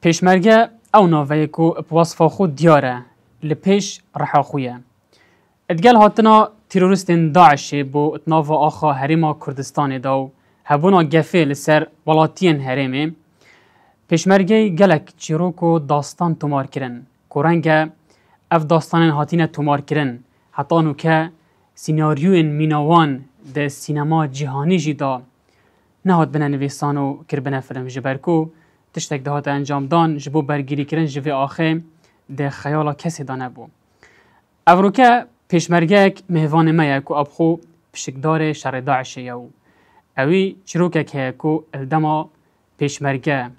پیشمرگه او ناوی کو بوصفه خود دیاره لپیش رحا خویه. ادگل هاتنا تیروریستین داعش بو اتناف آخا هریما کردستان داو هبونا گفه لسر ولاتین هریمه پیشمرگه گلک چیروکو داستان تومار کرن کورنگه اف داستان هاتین تومار کرن حتی نوکه سیناریوین میناوان ده سینما جهانی جدا نهاد بنا نویسان و کربنا فیلم جبرکو تشتک دهات انجام دان جبو برگیری کرن جوی آخه ده خیالا کسی دانه بو. اوروکه پیشمرگه یک مهوان مایه که ابخو پشکدار شر داعشه یو. اوی چروکه که الدما پیشمرگه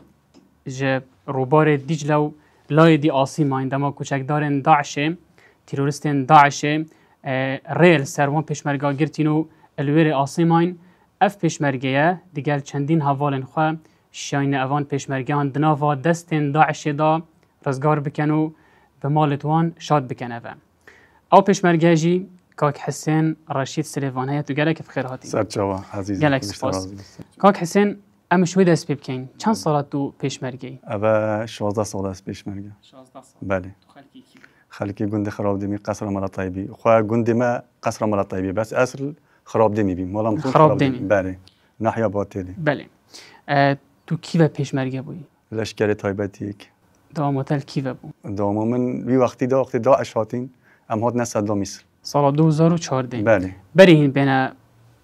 جه روبار دیجلو لای دی آسیما اندما کچکدارن داعشه تیروریستین داعشه ریل سروان پیشمرگه گرتینو الویر آسیماین اف پیشمرگه دیگل چندین حوالن خواه شاین اوان پیشمرگه هان دناوا دستین داعشه دا رزگار بکنو به مالتوان شاد بکنه و او پیشمرگه جی کاک حسین رشید سلیوان هیتو گلک بخیر هاتی سرچاوا عزیز گلک سپاس کاک حسین ام شوی دست بکن چند سالت تو پیشمرگه؟ اوه 16 سال است پیشمرگه 16 سال بله خلکی کی؟ خلکی گنده خراب دمی قصر مال طیبی خواه گنده ما قصر مال طیبی بس اصل خراب دمی بیم مالم خراب دمی بله ناحیه باطلی بله تو کی و پیشمرگه بودی؟ لشکر تایبتی یک داماتل کی و بود؟ دامو من وی وقتی داعش هاتین ام هات نصدام میسل سال 2014 بله بری این بین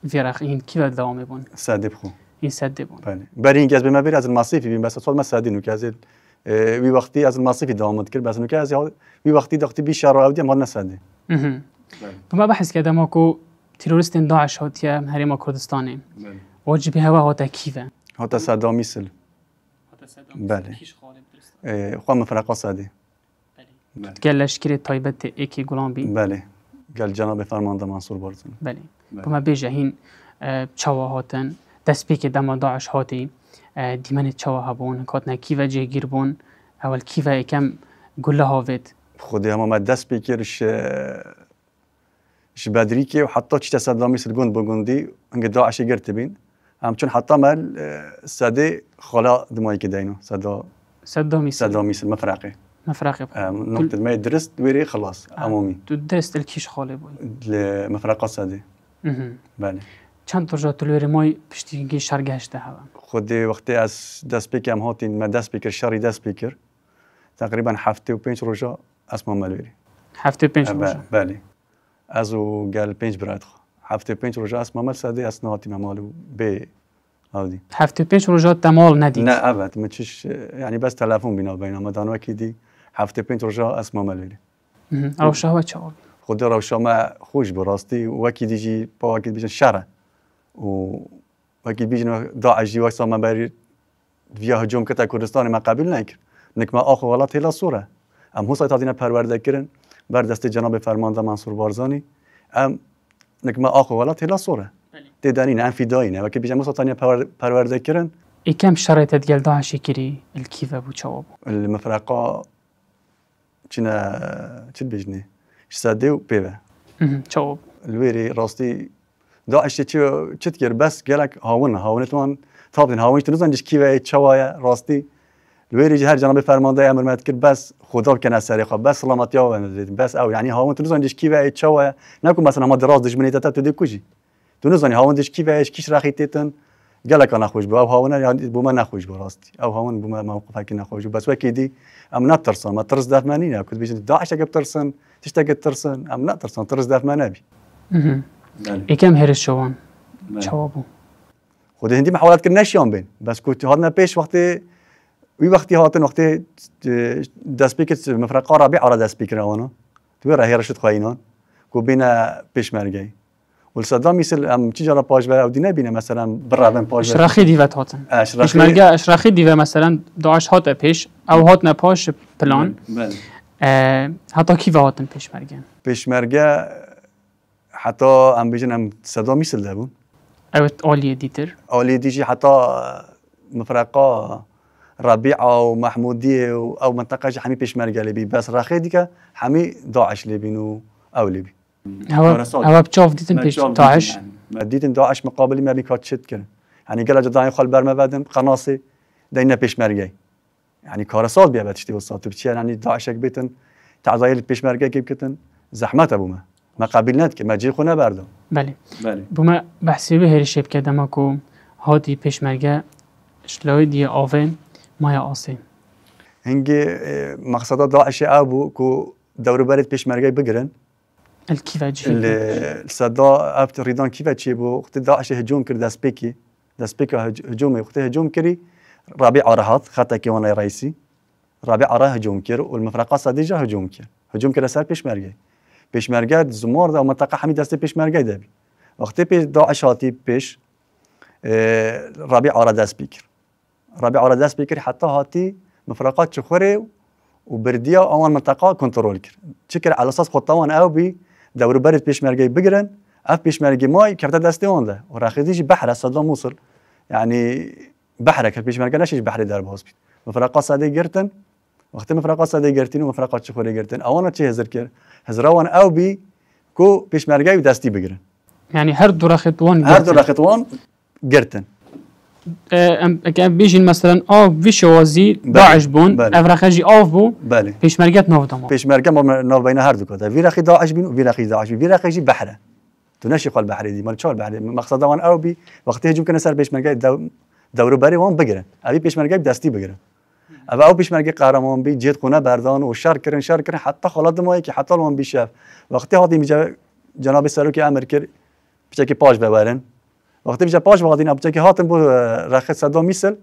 ویرخ این کی و دامه بون؟ صدب خو این صده بون بله برای اینکه از بما بری از المصیفی بیم بس اصلا ما صدینو که از وی وقتی از المصیفی دامت کرد بس نو که از وی وقتی داختی بی شهر اودی ما نصده بما بحث کردم اکو تروریستین داعش هاتیه هریما کردستانه واجب هوا هاتا کیوه هاتا صدام میسل بله خواه مفرقا صده گل لشکر تایبت ایکی گلان بی بله گل جناب فرمانده منصور بارزن بله بما بیجه هین چوا هاتن دست بی که دما داعش هاتی دیمن چوا هبون کاتنا کیوه جه گیر بون اول کیوه ایکم گله هاوید خودی همه دست بی کرش بدری که و حتی چی تصدامی سلگوند بگوندی انگه داعشی گرت بین همچون حتی مال ساده خلا دمایی که دینو صدامی سل مفرقه نقطة ما درست ويري خلاص عمومي تو درست الكيش خاله بوي لمفرقة ساده بله چند درجة تلويري ماي پشتیگی شرگهشته هوا خودی وقتی از دست بیکر هم هاتین ما دست بیکر شری دست بیکر تقریبا 75 روزا اسمم ملویری 75 روزا بله ازو قال 5 براد 75 روزا اسمم مل ساده اسناتي مالو به هاودي 75 روزا تمال ندید نه ابد ما چش يعني بس تلفن بينا وبينما دانو اكيدي 75 روزا اسمم ملویری روشا و چاوی خود روشا ما خوش براستی و اكيد يجي با اكيد بيجن شره و اكيد بيجن داعش جي وقت ما بري فيها هجوم كتا كردستان ما قبل نکر نک ما آخو ولات هلا صوره ام هو سایت هاتینا پرورده کرن بر دست جناب فرمانده منصور بارزانی ام نک ما آخو ولات هلا صوره تدانين ام فداينا وكي بيجن مسطانيا پرورده کرن ايكم شريط ديال داعش كري الكيف ابو تشاوب المفرقه چنا بيجني ساده و بيبه تشاوب الويري راستي داعش چتگر بس گلک هاونتوان تابدین هاونش تو نزنجش کیوه چوایا راستی الويري هر جناب فرمانده امر مد کرد بس خدا کنه سری خو بس سلامتی ها بس او يعني هاون تو نزنجش کیوه چوایا نکو مثلا ما دراز دش منیت تو دی کوجی تو نزنی هاوندش کیوه کیش راخیتن گلک انا خوش با هاون يعني بوما نخوش براستي او هاون بوما موقفك نخوش بس وكيدي ام نترسن ما ترس دفمانين كنت بيجي داعش ترسن تشتاق ترسن ام نترسن ترس دفمانابي ايكم هرس شوان چوابو خود هندی محاولت کرد نشیان بین بس کوت هاتنا پیش وقتی هاتن وقتی دست بیکر مفرقه رابع على دست بیکر آوانا تو راه رشد خواینان کو بینا پیشمرگی ول صدام میسل ام چی جرا پاش و او دی نبینه مثلا برابن پاش اشراخی دیوت هاتن پیشمرگه اشراخی دیو مثلا داعش هات پیش او هاتنا پاش پلان حتی کی هاتن پیشمرگه حتی ام بیجن ام صدام میسل دبون اوت عالیه دیتر عالیه دیجی حتی مفرقه ربيعه ومحموديه او منطقه حمي بيشمرجه لبي بس راخي ديكا حمي داعش لبينو او لبي هوا بتشوف ديتن بيش داعش ديتن داعش مقابل ما بيكات شد كان يعني قال جداي خال برما بعدن قناصي دينا بيشمرجه يعني كارسات بيا بتشتي وسط بتشي يعني داعشك بيتن تعزايل بيشمرگه كيف كتن زحمت ابو ما قابلنات که ما جی خونه بردم. بله. بله. بوما بحثی به هر شب که دماکو هاتی پیشمرگه شلوی دی آوه مایا آسه. هنگی مقصد داعش ابو کو دور برد پیشمرگه بگیرن. الكيف جي. الصدا ابت ريدان كيف تشي بو وقت داعش هجوم كر داسبيكي هجومي وقت هجوم كري رابع عرهات خطا كي وانا رئيسي رابع عره هجوم كر والمفرقه صديجه هجوم كر سر پیشمرگه زمار ده منطقه همین دسته پیشمرگه دبی وقتی پیش داعش هاتی پیش رابع عرا دست بکر رابع عرا دست بکر حتی هاتی مفرقات چخوره و بردیا آن منطقه کنترل کرد چکر على اساس خطوان او بی دور برد پیشمرگه بگیرن اف پیشمرگه مای کفته دسته اون ده و راخدیش بحر صدام موصل يعني بحرك پیشمرگه نشیش بحر در باز بید مفرقات ساده گرتن وقتی مفرقات ساده گرتین و مفرقات چخوره گرتن آوانا چه هزر کرد هزراوان او بی کو پیشمرگه دستی بگیرن يعني هر دو رخطوان گرتن اگه بیشین مثلا آب ویشوازی داعش بون افرخجی آب بو پیشمرگه ناو دما پیشمرگه ناو بین هر دو کده ویرخی داعش بین و ویرخی داعش بین ویرخی بحره تو نشی قال بحری دی مال چال بحری مقصد وان او بی وقتی هجوم کنه سر پیشمرگه دورو بری وان بگیرن ابی پیشمرگه دستی بگیرن او پیشمرگه قهرمان بی جد خونه بردان و شر کردن حتی خالد مایی که حتی الان بیشتر وقتی هاتی میجا جناب سروکی امر کرد پیش که پاش ببرن وقتی بیشتر پاش بادین اب که هاتن بو رخت صدا میسل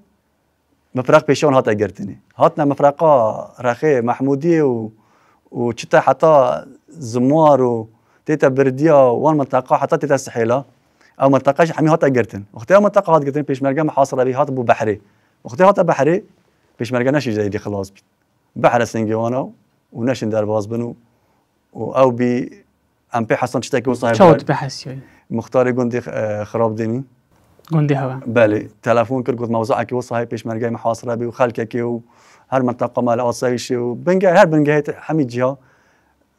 مفرق پیشان هات اگرتنی هاتنا مفرقا رخه محمودی و چتا حتی زموار و تیتا بردیا وان منطقه حتی تیتا سحیلا او منطقه همین هات اگرتن وقتی او منطقه هات اگرتن پیشمرگه محاصره بی هات بو بحری وقتی هات بحری پیشمرگه نشی جدیدی خلاص بید بحر سنگیوانا و نشین در باز بنو و او بی ام پی حسن چتا که وصاحب چاوت بحثی مختار گندی خراب دینی گندی هوا بله تلفن کرد گفت موضوع که وصاحب پیشمرگه محاصره بی و خلکه که و هر منطقه مال آسایشی و بنگه هر بنگه همین جها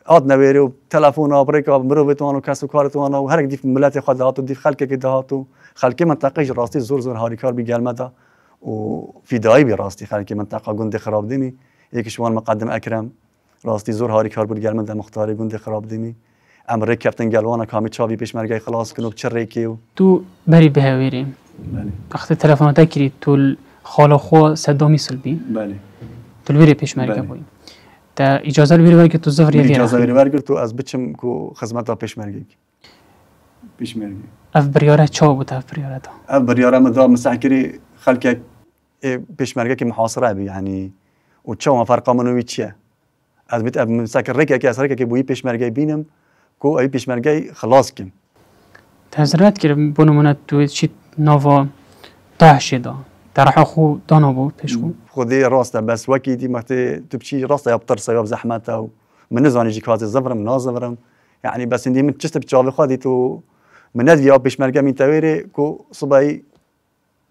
آد نویری و تلفن آبریکا مروتوان و کسب کارتوان و هر دیف ملت خود دهات و دیف خلکه که دهات و خلکه منطقه راستی زور هاریکار بی گلمده و فدایی براستی خلک منطقه گند خراب دینی یکیش وان مقدم اکرم راستی زور هاری کار بود گرمنده مختاری گند خراب دینی امر کپتن گلوانا کامی چاوی پیشمرگه خلاص کنو چره کیو تو بری بهویری بله وقتی تلفنات کردی تو خاله خو صدامی سلبی بله تو بری پیشمرگه بودی تا اجازه بری ورگه تو زفر یه اجازه بری ورگه تو از بچم کو خدمت پیشمرگه اف بریاره چا بود اف بریاره دا اف بریاره مدا مسحکری خلک پیشمرگه که محاصره بی یعنی و چه فرق منوی چیه از بیت مسکر رکه که اثر که بوی پیشمرگه بینم کو ای پیشمرگه خلاص کن تزرعت کرد بنمونه تو چی نوا داعش دا در خو دانا بود پیش خودی راسته بس وکی دی مقتی تو بچی راسته یابتر سیاب زحمت او من نزانی جی کاز زفرم نازفرم یعنی بس اندی من چست بچاوی خودی تو من ندی یا پیشمرگه می تویری کو صبای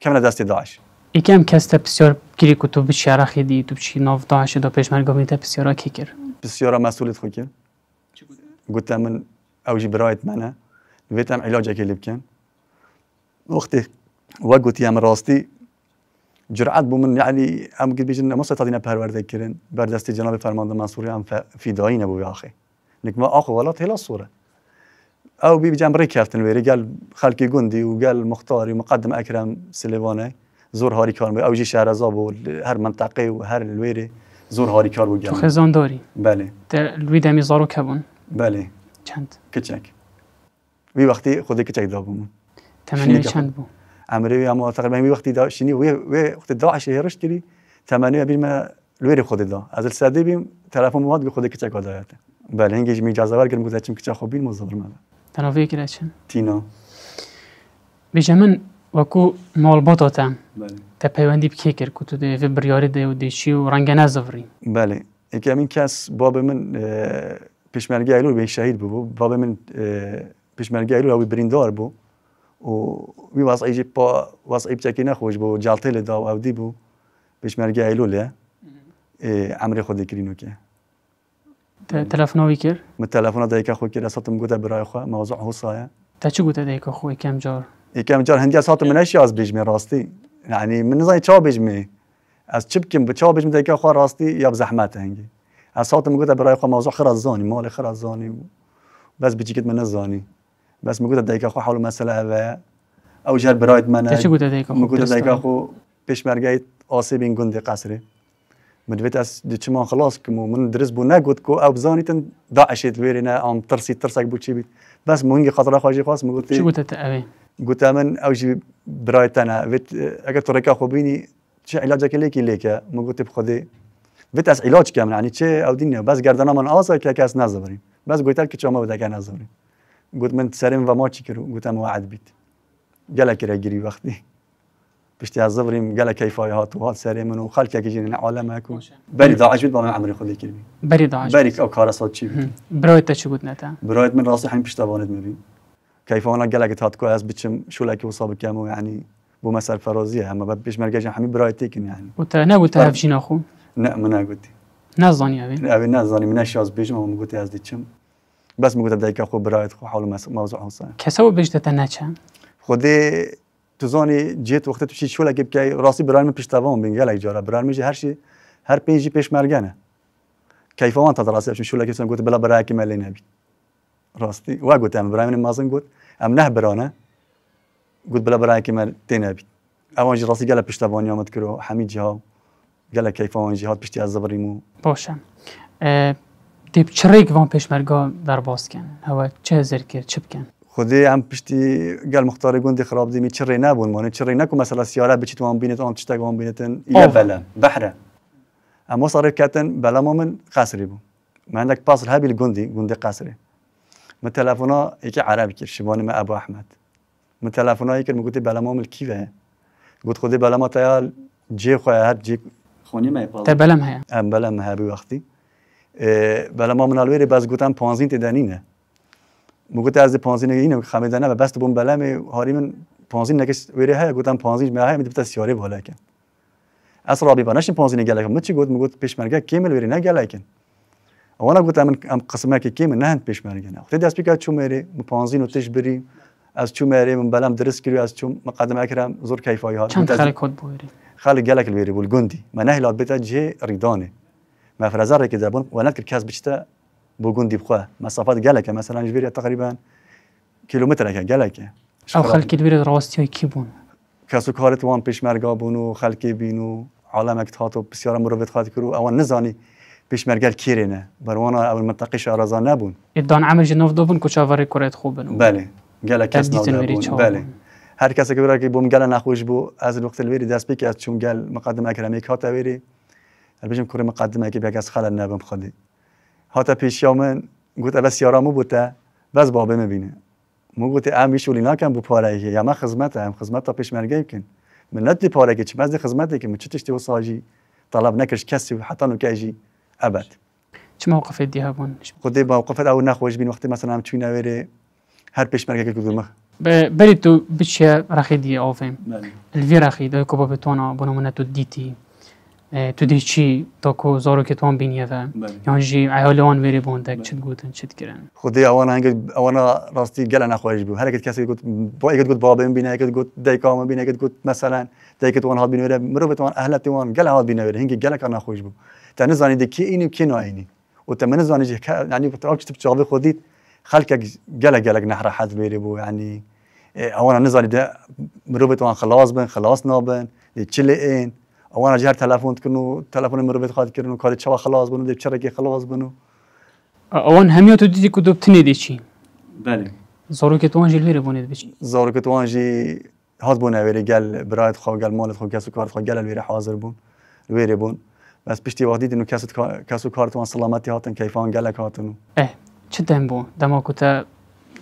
کم دست داعش یکم کسته بسیار گیری که تو بچی عراقی دی تو بچی ناو داعش دا پیشمرگه بیده بسیارا کی کرد بسیارا مسئولیت خو کرد گفتم من اوجی برایت منه ویتم علاج اکی لبکن وقتی وقتی هم راستی جرأت بومن يعني ام قد بيجن ما ستادينا پرورده كرن بردست جناب فرمانده منصوری هم فدایی نبو آخه لك ما اخو ولات هلا الصوره او بي بجنب ريكافتن ويري قال خلقي جندي وقال مختاري مقدم اكرم سليفاني زور هاري كار او جي شهرزاب و هر منطقه و هر الويري زور هاري كار بو خزان داری بله الوی دمی زارو کبون بله چند کچک وی وقتی خودی کچک دابون تمنی چند بو عمري اما تقريبا وي وقت دا شني وي وقت داعش هرش كلي 8 بما الوري خود دا از السادي بيم تلفون مواد بخود كچا كودايات بله هنگيش مي اجازه ور گرم گذاشتم كچا خوبين مزبر ما تنوي كراشن تينا بجمن وكو مالباتاتا بله تا پیوندی بکی کرد که تو ده بریاری ده و دیشی و رنگ نزوری بله یکی همین کس باب من پیشمرگی ایلول به شهید بو باب من پیشمرگی ایلول او بریندار بو و وی وضعی جی با وضعی بچکی نخوش بو جالتل دا و دی بو پیشمرگی ایلول عمری خودی کرینو که تلفنوی کرد من تلفن دایک خو کرد اساتم گوده برای خو موضوع حسایه تا چی گوده دایک خو کم جار یکم جار هندی اسات منش از بیجمی راستی یعنی من نزای چا بیجمی از چی بکیم بچه بیش میده که خواه راستی یا بزحمت هنگی از ساعت میگوده برای خواه موضوع خرد زانی مال خرد زانی بس بچیکت من زانی بس میگوده دیگه خواه حول مسئله اوه او جر برایت من چه گوده دیگه میگوده دیگه خواه پیشمرگه آسیب این گنده قصری مدویت از دیچمان خلاص که من درس بو نگود کو او بزانیتن داعشت ویرینه ام ترسک بو چی بید بس مونگی خاطر خواهی خواست میگوده چه گوده اوه قلت من اوجي برايتنا فيت اگر تركا خوبيني چه علاجك ليكي ليكا ما قلت بخدي فيت از علاج كامل يعني چه او دنيا بس گردنا من آسا که کس نزبریم بس قلت لك چما بده که نزبریم قلت من سریم و ما چی کرو قلت ما وعد بیت گله کرا گیری وقتی بشتي از زبریم گله کیفای هات و هات سریم و خلق که جین عالمه کو بری داعش بیت با من عمري خودی کردی بری داعش بری او کارسات چی بیت برایت چه گوت نتا برايت من راسي حين پشتوانت میبین كيف انا قالك هات كويس بتشم شو لك وصاب كامو يعني بو مسألة فرازية اما بيش مرجع حمي برايتك يعني وتا نقولت هفجين اخو لا ما قلت نزاني ابي ابي نزاني من الشاز بيش ما قلت از ديتشم بس ما قلت بدايك اخو برايت خو حول موضوع حصان كسو بيش تتناچا خدي تزاني جيت وقت تمشي شو لك بكاي راسي برای من پشتوان بين قالك جاره برای میجي هر شي هر بيجي پیش مرگنه كيف انت راسي شو لك قلت بلا برايك ما لي نبي راستي وقلت ام برای من مازن قلت ام نه برانه قلت بلا براي كما تنبي اوانجي راسي قال پشتوانی آمد کرو حمید جها قال كيف اوانجي هات پشتی از زبریمو باشه دیپ چریک وان پیشمرگا در باز کن هوا چه هزار کرد چه بکن خودی هم پشتی قال مختار گوندی خراب دی می چری نبون مانه چری نکو مثلا سیاره بچیت وان بینت آن تشتاق وان بینتن یا بلا بحره اما صار کاتن بلا من قصری بو ما عندك باصل هابي الجندي قصري من تلفونا يجي عربي كير شباني ما ابو احمد من تلفونا يكر قلت بلا مامل كيفه قلت خدي بلا ما تيال جي خويا هات جي خوني ما يبال تبلم هيا ام بلم ها بوقتي بلا ما من الويري بس قلت ام 15 تدانينه قلت از 15 اینه خمیدنه و بس بون بلم هاری من 15 نکش ویری ها قلت ام 15 ما های میدبت سیاره بالا کن اصلا بی بانش 15 گله من چی گفت پیشمرگه کیمل ویری نه گله کن وانا قلت ام قسمه که کیمل نه پیشمرگه نه خدي اسبيكا چو میری 15 نوتش بری از چو میری من بلم درس کری از چو مقدمه اکرم زور کیفای ها چند خلق کد بویری خلق گله ویری بول گندی ما نه لاد بتا جه ریدانه ما فرزر که زبون و نذكر كاس بچتا بو گندی بخوا مسافات گله مثلا جبری تقریبا کیلومتر که گله او خلق ویری راستی های کی بون کسو کارت وان پیشمرگا بونو خلقی بینو عالمک هاتو بسیار مروت خاطر کرو اوان نزانی پیشمرگل کیرینه بروانا اول منطقه شارزا نبون ادان عمل جنوب دوبن کوچاوری کرت خوبن بله گله کس نبون بله هر کسی که برای که بوم گله نخوش بو از الوقت الویری دست بکی از چون گل مقدمه اکرمی که هاتا ویری البته کره مقدمه که بیگ از خلل نبم خودی هاتا پیشیا من گفت بس یارامو بوده بس بابه میبینه مو گفت ام میشولی نکم بو پاره یا ما خدمت تا پیشمرگی کن من ندی پاره که چه مزد خدمتی که من چه تشتی وصاجی طلب نکرش کسی حتی نو کیجی ابد چه موقف دی هبون خودی موقفت او نخوش بین وقتی مثلا هم چوی نویره هر پیشمرگی که گفتم بری تو بچه رخیدی آفیم الوی رخید کو بتونا بنمونه تو دیتی تو دی چی تا کو زارو که توان بینیه و یان جی عیالوان ویری بوندک چت گوتن چت کرن خودی اوانا راستی گله نخواهش بو هر کسی گفت با یک گفت بابا بینه یک گفت دیکام بینه یک گفت مثلا دیک توان هات بینه مرو بتوان اهل توان گله هات بینه هنگ گله کار نخواهش بو تا نزانی کی اینی کی نه اینی و تا من نزانی یعنی بتاعك تبجاوی خودیت خلق گله نحر حد ویری بو یعنی اوانا نزانی ده مرو بتوان خلاص نابن چله این وانا جهر تلفون تكنو تلفون مروبت خاطر كرنو كاري چوا خلاص بنو دي چركي خلاص بنو اوان همياتو ديدي كدو بتني دي چي بله زارو که توان جلوی بونید بچی زارو که توان جي هات بونه ويري قال برايت خو قال مالت خو كاسو كارت خو قال الويري حاضر بون الويري بون بس بشتي وقتي انه كاسو كارت وان سلامتي هاتن كيفان قال لك هاتنو چه دم بون دما كنت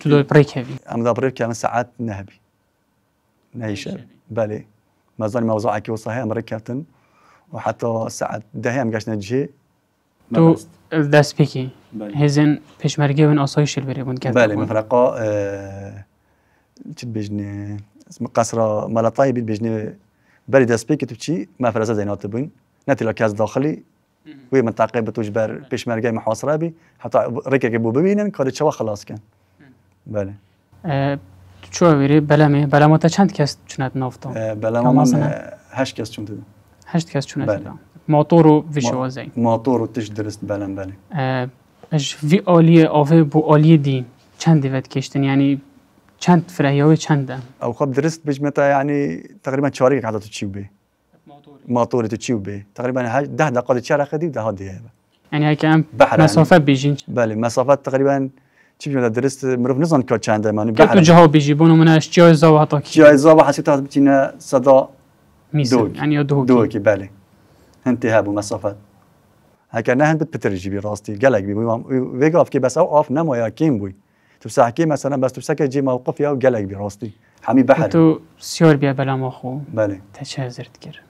تدو بريك هبي ام دا بريك كان ساعات نهبي نيشه بله ما زال موضوع كي وصاها مركبتن وحتى الساعة ده هم قاشنا جي تو دست بيكي هزن پیشمرگی و آسایش البری بون کرد بله مفرقه چت بجني اسم قصر ملطاي بجني بري دست بيكي تبشي ما فرزه زينات بين نتلا كاس داخلي وي منطقه بتجبر پیشمرگی محاصره بي حتى ركك بو ببينن كاد شوا خلاص كان بله چو ویری بلمه تا چند کس چند نافتا بلمه 8 کس چون 8 کس چونه بله. تدا موتور و ویشوازی موتور و تش درست بله اش وی آلیه آوه بو آلیه دی چند دیوت کشتن یعنی چند فرهیاوی چنده او خب درست بجمتا يعني تقريبا شاريك عدد تشيو به موتور تشيو به تقريبا 10 دقائق تشارع خدي ده هادي يعني هيك ام بحر مسافه بيجين بله مسافات تقريبا چی بجمتا درست مروف نزان که چنده معنی بحر تو جها بيجيبون مناش جايزه وعطا جايزه وحسيتها بتينا صدا ميزان يعني دوكي بله انتهى بمسافات هكا نهن بترجي براستي قلق بي ويقف كي بس اوقف نمويا كيم بوي تمسح كي مثلا بس تمسك جي موقف يا وقلق براستي حمي بحر تو سيار بيا بلا ما خو بله تشازرت كر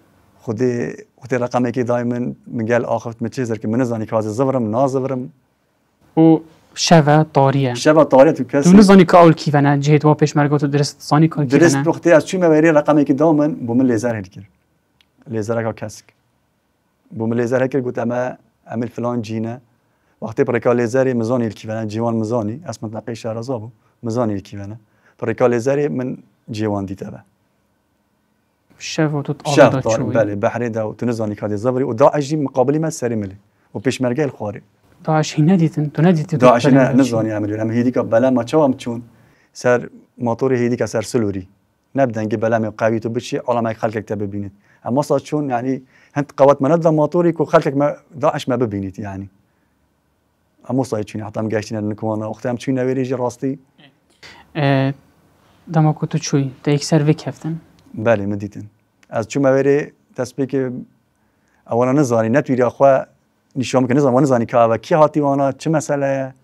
خدي رقمي كي دائما من قال اخفت متشزر كي منزاني كاز زفرم نازفرم و شوا طاريه شبه طاريه تو تو نزاني كاول كيفنا جهت وا پیش مرگو تو درست صاني كون كيفنا درست وقتی از چی مبری رقمی که دامن بوم لیزر هد کرد لیزر کا کسک بوم لیزر هد کرد گفت اما عمل فلان جینه وقتی پرکا لیزری مزانی الکیوانه جوان مزانی اسم منطقه شهرزابو مزانی الکیوانه پرکا لیزری من جوان دیته به شوا تو تعاضد شوي بله بحری دا تو نزانی کادی زبری و داعش مقابلی من سری ملی و پیش مرگه الخواری داعش ندیدن تو ندیدی داعش نزانی عملی هم هیدی که بلا ما چوام چون سر موتور هیدی که سر سلوری نبدن که بلا قوی تو بچی علماء خلقك تببینید اما صار چون يعني هنت قوات منظم موتوري كو خلقك ما داعش ما ببینید يعني اما صار چون حتى ام گشتین نکوانا وقتی هم چون نویری راستی دما کو تو چوی تا یک سر وکفتن بله مدیتن از چون موری تسبیح که اولا نزانی نتویری اخوا نشام که نزانی که و کی هاتی وانا چه مسئله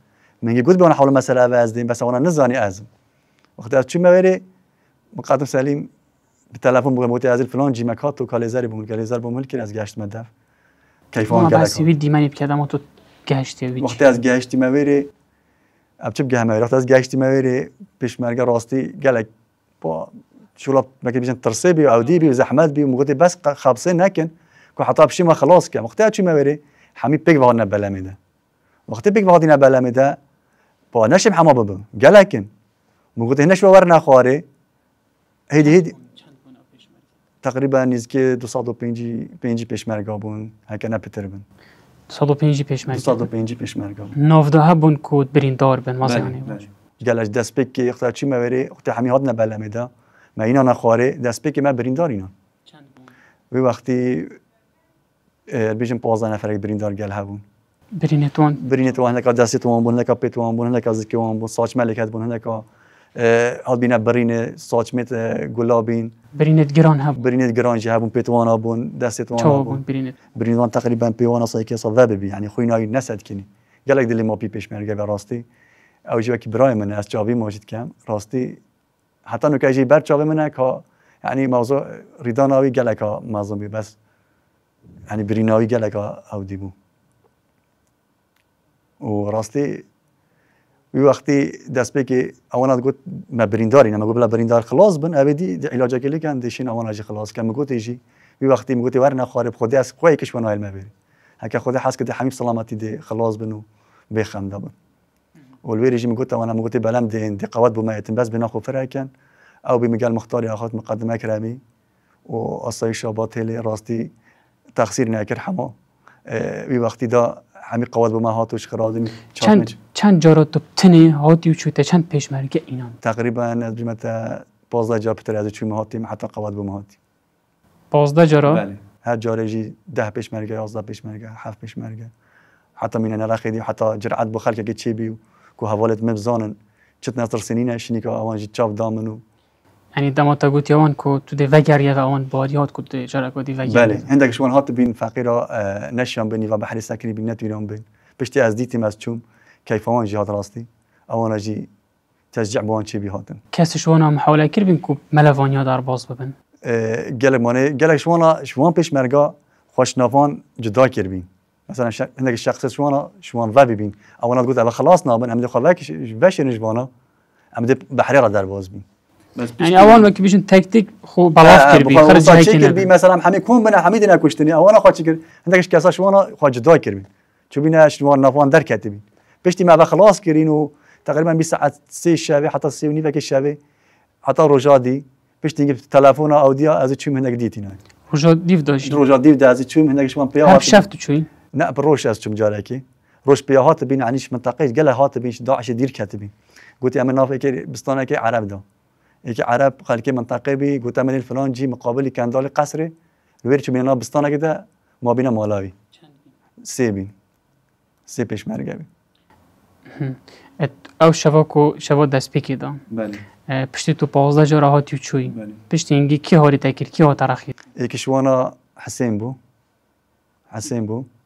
من گفت بیان حول مسئله وازدیم بس اونا نزانی ازم وقتی از چون موری مقدم سلیم به تلفن بگم گفت از فلان جی مکات تو کالیزری بومل کالیزر بومل که از گشت مدف کیفان گلک بس وی دیمانی بکردم تو گشتی وقتی از گشتی موری اب چه بگم وقتی از گشتی موری پیش مرگه راستی گلک با شغل ممكن بيجي ترسي بي او دي بي زحمات بي ومقولي بس خابسين هكن كو حطاب شي ما خلاص كان وقتها شي ما بري حمي بيك بغنا بلامده وقت بيك بغنا بلامده با نشم حما بابا قالكن مقولي هنا شو ورنا خواري هيدي تقريبا نزكي 205 پیشمرگا بون هكنا بتربن 205 پیشمرگا 205 پیشمرگا نافده بون کود بريندار بن مازیانی قالش دست بيك اختار شي ما بري وقت حمي هادنا بلامده ما اینا نخواره دست که ما بریندار اینا و وقتی بیشتر 15 نفر بریندار گل هبون برینتوان هنگا دستیتوان بون هنگا پیتوان بون هنگا زکیوان بون ساچ ملکت بون هنگا هاد بینه برین ساچمت گلابین برینت گران هب برینت گران جه هبون پیتوان بون دستیتوان بون برینتوان تقریبا پیوان اصلا که صواب بی یعنی خوینایی نسد کنی گلک دلی ما پیش مرگه به راستی اوجی که برای من از جاوی موجود کم راستی حتی نکاجی بر چاوه منه که یعنی موضوع ریداناوی گلک مازم بی بس یعنی بریناوی گلک او دیبو و راستی وقتی دست به که اونا گفت ما برینداری نه مگو بلا بریندار خلاص بن ابدی علاج کلی کن دیشین اونا جی خلاص کن مگو تیجی وقتی مگو تی ورنا خارب خودی از خوی کش ونایل ما بری هک خودی حس که حمیم سلامتی دی خلاص بنو بخم دبن والويري جي مقولت وانا مقولت بلام دي قوات بما يتم بس بناخو فرقا او بمجال مختاري اخذت مقدمه كرامي واصاي شابات هلي راستي تقصير ناكر حما وی وقتی دا همین قوات بما هاتوش خرادمی چند جارا تو بتنی هاتی و چوته چند پیشمرگه اینان تقریبا از بیمت 15 جا بتر از چوی هاتیم حتی قوات بما هاتی 15 جارا بله هر جاره جی 10 پیشمرگه 11 پیشمرگه 7 پیشمرگه حتی من نرخیدی حتی جرأت بو خلک که چی بیو کو حوالت مبزانن چت نظر سنینه شنیکا اوان جی چاف دامنو یعنی دما تا گوت یوان کو تو دی وگریه و اوان بادیات کو دی جرا کو دی وگریه بله هندك شوان هات بین فقیرا نشان بینی و بحر سکنی بین نتویران بین پشتی از دیتی مزچوم کیف اوان جهات راستی اوان جی تشجع بوان چی بیهاتن کس شوانا محاوله کر بین کو ملوانیا در باز ببن گله مانه گله شوان پیش مرگا خوشنافان جدا کر بین مثلا هندك الشخص شوان و ببین اوان گفت خلاص نابن امد خلاک وشنج بانا امد بحری را در باز بین يعني اول وقت بيجن تكتيك خو بلاف كربي خرج هيك كربي مثلا حمي كون بنا حميد انا كشتني او انا خاطر كر عندك كاسا شوانا خاج دا كربي شو بينا شوان نافان در كاتبين بشتي ما خلاص كرينو تقريبا بساعه 3 الشابي حتى 3 ونيفك الشابي حتى رجادي بشتي نجيب تليفون او ديا از تشوم هناك ديتينا روژا دیو داشت روژا دیو دازی چویم هندگش من پیا هر شفت چوی نه بروش از چوم جارکی روش پیا هات بین عنیش منطقه گله هات بینش داعش دیر کتبی قلت اما نافع که بستانه که عرب دا یکی عرب خالك منطقه بي قلت من الفلان جي مقابل كان دال قصر الويرش بينا بستانه كده ما بينا مالاوي سي پیشمرگه بی او شوا دست پیکی دا بله پشتی تو 15 جا راحتی و چوی بله پشتی اینگی کی هاری تکر کی ها ترخی یکیش وانا حسین بو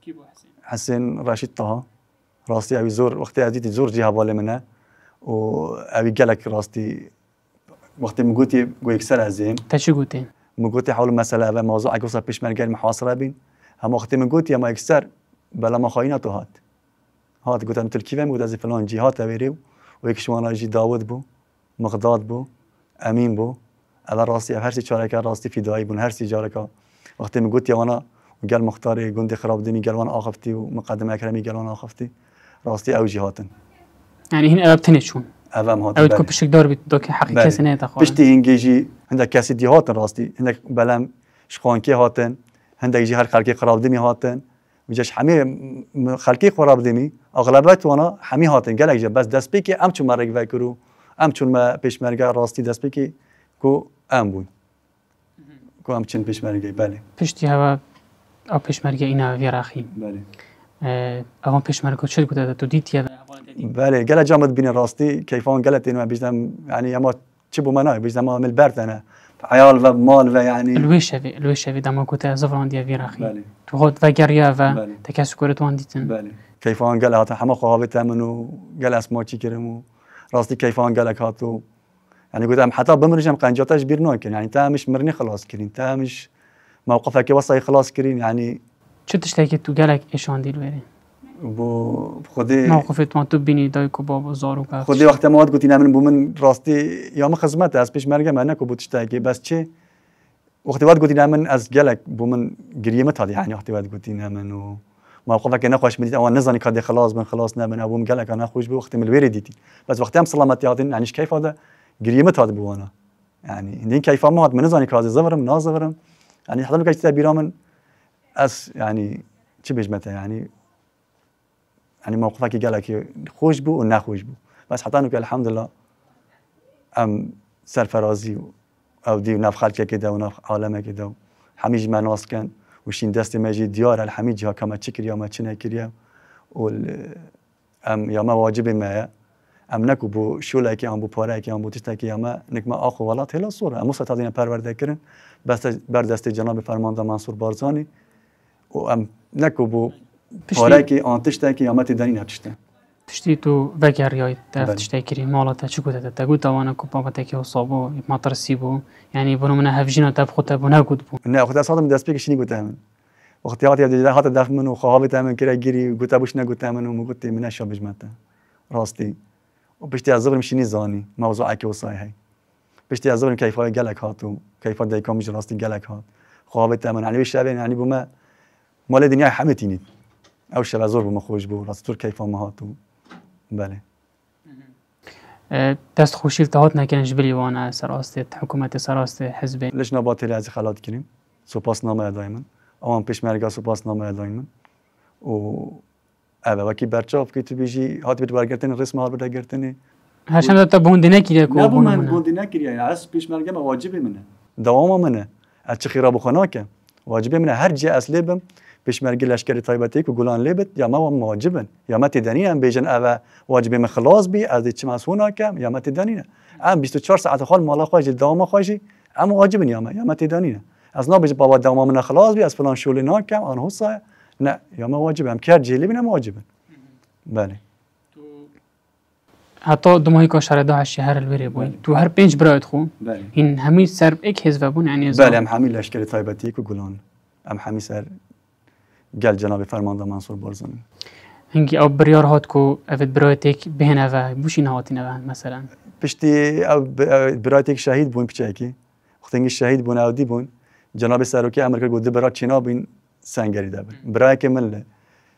کی بو حسین راشد طه راستی اوی زور وقتی ازیتی زور جی حواله منه و اوی گلک راستی وقتی مگوتی گو یکسر ازیم تا چی گوتین؟ مگوتی حول مسئله و موضوع اگوسا پیشمرگه محاصره بین هم وقتی مگوتی اما یکسر بلا ما خایناتو هات گفتم ترکیه بود از فلان جهات اویریو و یکیش وانا جی داود بو مقداد بو امین بو اول راستی هر چی چارکا راستی فدایی بون هر چی چارکا وقتی میگوت وانا قال مختار گند خراب دمی قال وانا آخفتی و مقدم اکرمی قال وانا آخفتی راستی او جهاتن يعني هن ابتني شون اوام هات او تكون بشك دار دوك حقيقه سنه تخوان بشتي هنجي عندك كاسي دي هاتن راستي عندك بلام شخوانكي هاتن عندك جي هر خلقي خراب دمی هاتن وجاش حمي خلقي خراب دمی اغلبیت وانا حمی هاتن قالك جا بس دست بيكي ام چون مرق وکرو ام چون ما پیشمرگه راستی دست بيكي کو ام بون کو ام چن پیشمرگه بله پشتی هوا او پیشمرگه اینا ویراخی بله اوان پیشمرگه چه بوده تو دیتی بله قال جامد بين راستي كيفان قالت انه بيجدم يعني اما تشبو منا بيجدم من البرد انا عيال و مال و يعني الوشفي دما كنت زفران دي ویراخی تو خود وگریا و تکسکرت وان دیتن بله كيفان قال هات حما خوابت منو قال اسماء چي كرمو راستي كيفان قالك هاتو يعني قلت حتى بمرجم قنجاتش بيرنوكن يعني انت مش مرني خلاص كرين انت مش موقفك وصي خلاص كرين يعني چه تشتكي تو قالك ايشان دي الوري بو خودي موقفت ما تو بینی دایکو بابا زارو که خودی وقتی ما گفتین من بو من راستی یا ما خدمت از پیش مرگم انا کو بوتشتاکی بس چه وقتی وقت گفتین من از گلک بو من گریمه تادی يعني وقتی وقت گفتین من و موقفك نخوش مديت او نزاني كادي خلاص من خلاص نمن ابو مقلك انا خوش بوقت من الويري ديتي بس وقت هم سلامت يادين يعني كيف هذا قريمه هذا بوانا يعني هندين كيف ما هاد من نزاني كادي زفرم نازفرم يعني حضر لك تعبير من اس يعني چه بجمته يعني موقفك قالك خوش بو ونخوش بو بس حتى انه الحمد لله ام سرفرازي او دي ناف خلقه كده وناف عالمه كده حميج ما ناس كان وشين دست ماجي ديار الحميد جها كما تشكريا ما تشنكريا ام يا ما واجب ما ام نكو بو شولاكي ام بو باراكي ام بو تشتاكي ما نك ما اخو ولات هلا صوره ام ستادين پرورده كرن بس بردست جناب فرمانده منصور بارزاني و ام نكو بو باراكي ان تشتاكي ما تدانين هتشتا تشتي تو وگرياي طرف تشتاكري مالتا چكو تتا گوتا وانا کو بابا تكي وصابو ما ترسيبو يعني بنو من هفجينا تاب خطه بنا گود بو نه خد اصلا دست بيك شني گوتام وقتيات يا هات دف منو خواهبت من كده گيري گوتا بوش نگوتام منو مگوتي من شابج متا راستي وبشتي ازبر مشيني زاني موضوعك وصاي هي بشتي ازبر كيف قالك هاتو كيف دايكم مش راستي قالك هات خواهبت من يعني وش يعني بما مال الدنيا حمتيني او شبه زور بما خوش بو راست تور كيف ما هاتو بله دست خوشیل تهات نکنن جبری وانا سراسته حکومت سراسته حزب ليش نباتي از خلات کنیم سپاس نامه دائما اوان پیشمرگا سپاس نامه دائما و اوه وکی برچاف که تو بیجی هات بیت برگرتن رسم هات برگرتنی هرچند تا بوندی نکیره کو من بوندی نکیره از پیشمرگا ما واجبه منه دوام منه از چه خیراب خناکه واجبه منه هر جه اصلی بم پیشمرگی لشکری تایبتی کو گلان لیبت یا ما واجبن یا ما تدنین ام بیجن اوه واجبه من خلاص بی از چه مسئونا کم یا ما تدنین ام 24 ساعت خال مالا خواجی دوام خواجی ام واجبن یا ما تدنین از نا بیج بابا دوام من خلاص بی از فلان شغل نا کم آن حسا نه یا ما واجبه ام کار جلی بینم واجبن بله حتی دمایی که شهر داعش شهر الوری بوی تو هر 5 برایت خو این همین سر یک حزب بون یعنی بله ام همین لشکری تایبتی کو گلان ام همین سر قال جناب فرمانده منصور بارزانی هنگی او بریار هات کو افت برایتک بهنه و بوشین هاتینه و مثلا پشتی او برایتک شهید بون پچکی وقتی شهید بون او دی بون جناب سروکی امریکا گفته برای چینا بین سنگری دبر برای که مله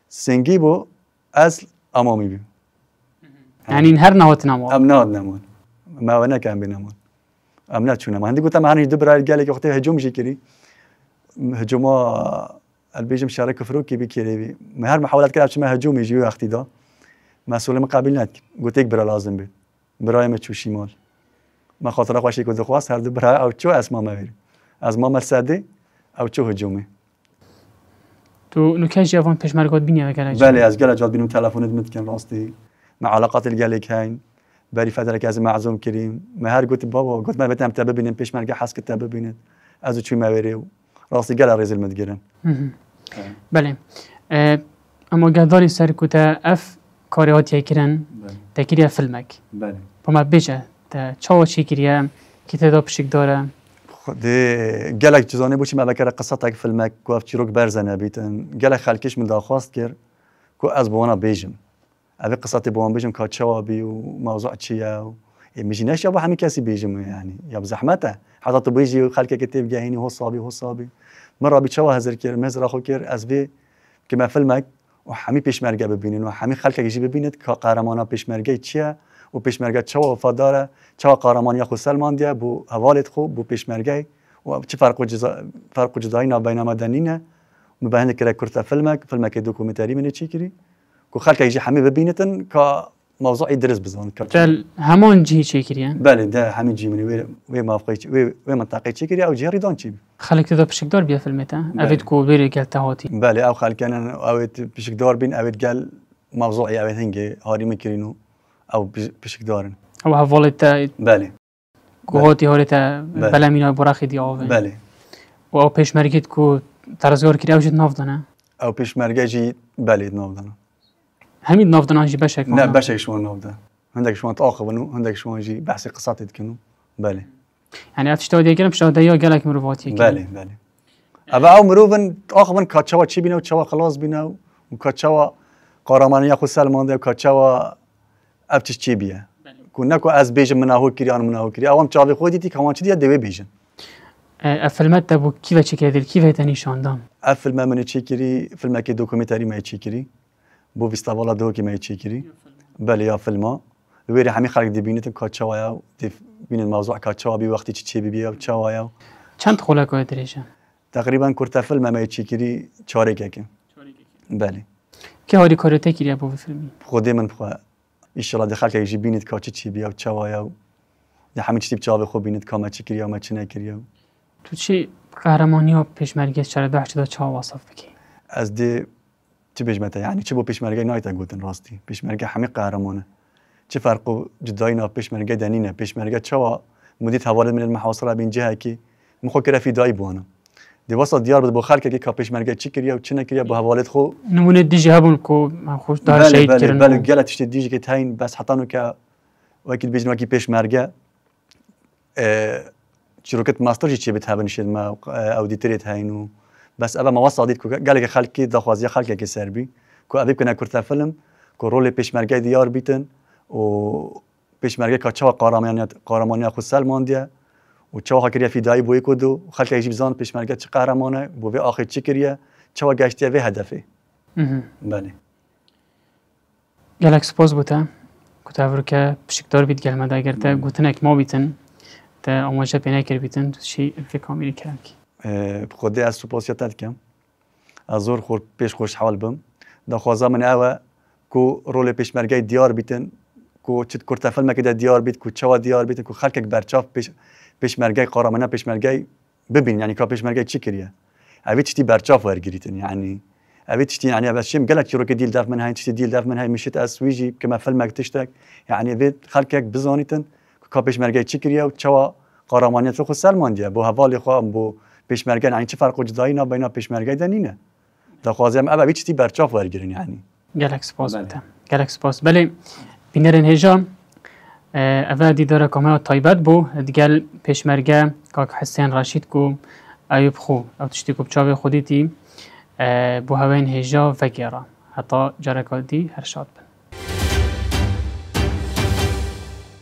سنگی بو اصل امامی بی یعنی هر نهات نمون ام نهات نمون ما ونه کم بینمون ام نه چونه ما هندی گفتم هنوز دو برای گله که وقتی هجوم جی کری هجوما البيجم شارك فروكي بكيري ما هر محاولات كده ما هجوم يجي وقتي ده مسؤول مقابل نت قلت برا لازم بيت براي ما تشو شمال ما خاطر اخواشي كنت خواص هر برا او تشو اسما ما بيري از ما مرسدي او تشو هجومي تو نکاش جوان پیشمرگات بینی اگر بله از گل جاد بینم تلفنت متكن راستي مع علاقات الجالك هاين بري فتره از معزوم كريم ما هر قلت بابا قلت ما بتم تبى بينم پیشمرگه حس که تبى بينت از چی ما بيري راستی گل رزل متگرن بله اما گداری سر کوتا اف کاریات یکرن تکیه فیلمک بله پما بیشه تا چاو چی کریه کی تدا پشک داره ده گلک چیزانی بودی ما بکره قصتک فیلمک کو چی روک برزنه بیتن گلک خلکش من داخواست کرد کو از بوانا بیجم اوی قصتی بوان بیجم که چوا بی و موضوع چیه و میجینش یا با همین کسی بیجم یعنی یا بزحمته حتی تو بیجی و خلک کتیب گهینی هو صابی مرة بيتشوه هزر كير مهزر أخو كير أزبي كما فيلمك وحمي بيشمرجة ببينين وحمي خلك يجي ببينت كقهرمانا بيشمرجة تشيا وبيشمرجة تشوا وفدارة تشوا قهرمان ياخو سلمان ديا بو هوالد خو بو بيشمرجة وش فرق جداينا بين مدنينا مبهن كده كرت فيلمك دوكومنتري من تشيكري كو خلك يجي حمي ببينتن موضوع يدرس بزون تل همان جي تشيكري بله ده همین جی منی وی موافقی وی منطقه چیکری او جی ریدان چی خلک تدا بشکدار بیا فیلمته اوید کو بری گل تهاتی بله او خلکن اوید بشکدار بین اوید گل موضوعی اوید هنگی هاری میکرینو او بشکدارن او حوالت بله کوهاتی هارت بله مینا براخی دیاوه بله و او پیشمرگیت کو ترزگار کری اوجد نافدانه او پیشمرگی جی بله نافدانه همین نافدانه جی بشک نه بشک شما نافدانه هندك شوان تأخذونه هندك شوان جي بحث قصات يتكنوا بله يعني أفتشتوا دي كلام شتوا ديا قالك مروفاتي بله أبا أو مروفن تأخذن كاتشوا تشي بينا وتشوا خلاص بينا وكاتشوا قارمان ياخو سلمان ده وكاتشوا أفتش تشي بيا كنا كو أز بيجن من هو كريان من هو كريان أوام تشافي خودي تي كمان تشي دي بيجن فيلمات تبو كيف تشكي دل كيف تاني شاندام فيلم من تشكري فيلم كي دوكيومنتري ما تشكري بو فيستافالا دوكي ما تشكري بله يا فيلم ويري حمي خلق دي بينتم كاتشوايا دي بين الموضوع كاتشوا بي وقتي تشي بي وتشوايا چند خلق دريجه تقريبا كرت فيلم ما يتشكري چاريكه بله كي هاري كارته كيريا بو فيلمي خودي من بخوا ان شاء الله دخل كي بينت كاتشي تشي بي وتشوايا دي حمي تشي بچاوي خو بينت كما تشكريا ما تشنا كريا تو چی قهرمانيا پیشمرگی چرا ده چدا چا وصف بكي از دي تبجمته يعني چه بو پیشمرگی نايتا گوتن راستي پیشمرگی حمي قهرمانه چه فرق جداینا پیشمرگه دنینه پیشمرگه چوا مدیت حوالت من المحاصره بین جهه کی مخو کرا فی دای بوانه دی واسط دیار بود بو خلک کی پیشمرگه چی کریه و چی نکریه بو حوالت خو نمونه دیجه هبون کو خوش دار شهید کردن بله گله تشت دیجه که تاین بس حتانو که وکیل بیجن وکی پیشمرگه شرکت ماستر چی بتهابن شد ما اودیتریت هاینو بس ابا ما واسط دید کو گله خلکی دخوازی خلک کی سربی کو ابي كنا كرت فيلم کو رول پیشمرگه دیار بیتن و پیشمرگه که چوا قهرمانی خود سلمان دیه و چوا خاکریه فیدایی بوی کدو و خلک ایجی بزان پیشمرگه چه قهرمانه بوی آخر چی کریه چوا گشتیه وی هدفه بله گلک سپاس بوده کتا افرو که پشکدار بید گلمه دا اگر تا گوتنک ما بیتن تا آماجه پینه کر بیتن چی فکر کامیری کرن کی خودی از سپاسیتت کم از زور خور پیش خوش حوال بم دا خوازه من اوه کو رول پیشمرگه دیار بیتن کو چت کرت فیلم که دیار بیت کو چوا دیار بیت کو خلک برچاف پیشمرگه قهرمانه پیشمرگه ببین یعنی کا پیشمرگه چی کریه اوی چتی برچاف ورگریتن یعنی اوی چتی یعنی بس شیم گلک رو که دیل داف من های چتی دیل داف من های میشت از ویجی که ما فیلم تشتک یعنی اوی خلک بزانیتن کا پیشمرگه چی کریه و چوا قهرمانیت خو سلمان دیه بو حوالی خو بو پیشمرگه یعنی چه فرق جدایی بین پیشمرگه دنینه دا خوازم اوی چتی برچاف ورگرین یعنی گلک سپاس بوده گلک سپاس بله بینرین هجا اوه دیداره کامه تایبت بو دیگل پیشمرگه کاک حسین رشید کو ایوب خو او تشتی کو بچاوی خودی تی بو هوین هجا وگیره حتی جرکاتی هر شاد بن